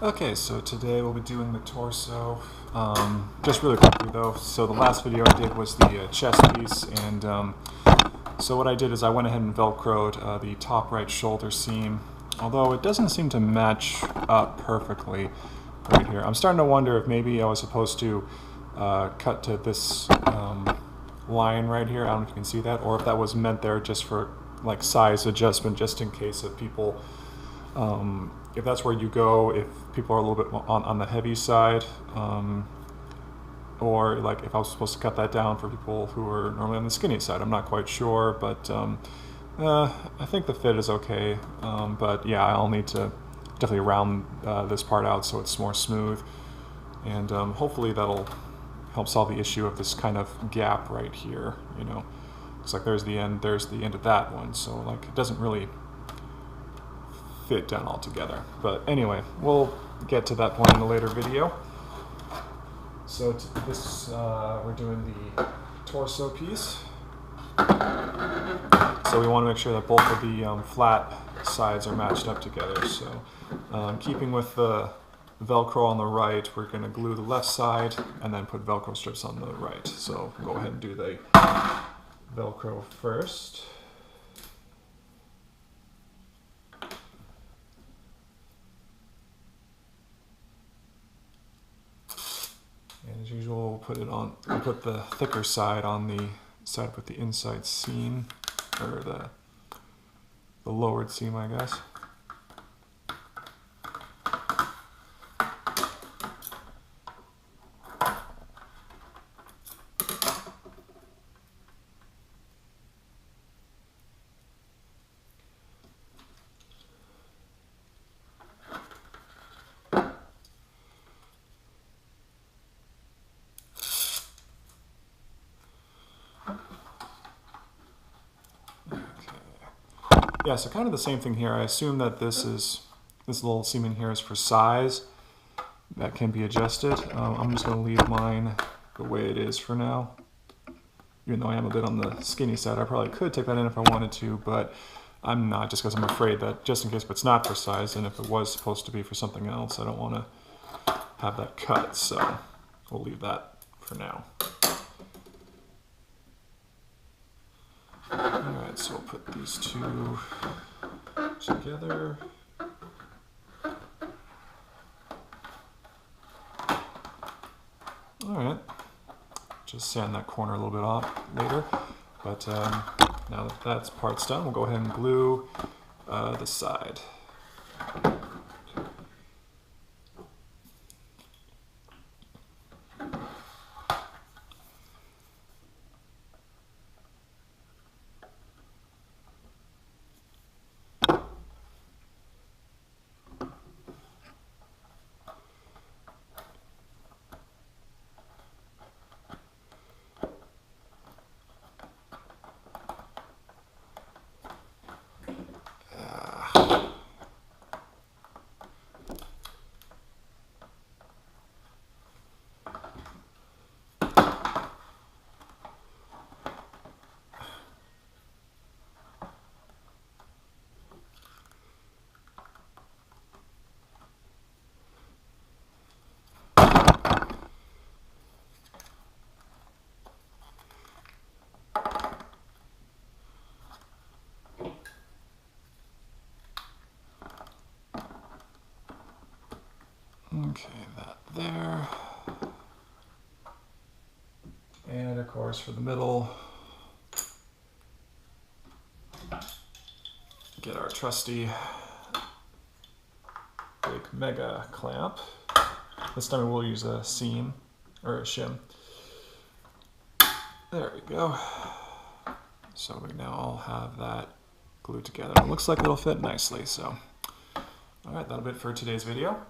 Okay, so today we'll be doing the torso. Just really quickly though, so the last video I did was the chest piece, and so what I did is I went ahead and velcroed the top right shoulder seam, although it doesn't seem to match up perfectly right here. I'm starting to wonder if maybe I was supposed to cut to this line right here. I don't know if you can see that, or if that was meant there just for like size adjustment, just in case of people. If that's where you go, if people are a little bit on the heavy side, or like if I was supposed to cut that down for people who are normally on the skinny side. I'm not quite sure, but I think the fit is okay. But yeah, I'll need to definitely round this part out so it's more smooth, and hopefully that'll help solve the issue of this kind of gap right here. You know, looks like there's the end of that one, so like it doesn't really fit down all together. But anyway, we'll get to that point in a later video. So this we're doing the torso piece. So we want to make sure that both of the flat sides are matched up together. So keeping with the Velcro on the right, we're going to glue the left side and then put Velcro strips on the right. So go ahead and do the Velcro first. And as usual, we'll put the thicker side on the side with the inside seam, or the lowered seam, I guess. Yeah, so kind of the same thing here. I assume that this little seam in here is for size. That can be adjusted. I'm just going to leave mine the way it is for now. Even though I am a bit on the skinny side, I probably could take that in if I wanted to, but I'm not, just because I'm afraid that just in case if it's not for size, and if it was supposed to be for something else, I don't want to have that cut, so we'll leave that for now. Alright, so we'll put these two together. Alright, just sand that corner a little bit off later, but now that that part's done, we'll go ahead and glue the side. Okay, that there. And of course for the middle, get our trusty big mega clamp. This time we'll use a seam, or a shim. There we go. So we now all have that glued together. It looks like it'll fit nicely, so. Alright, that'll be it for today's video.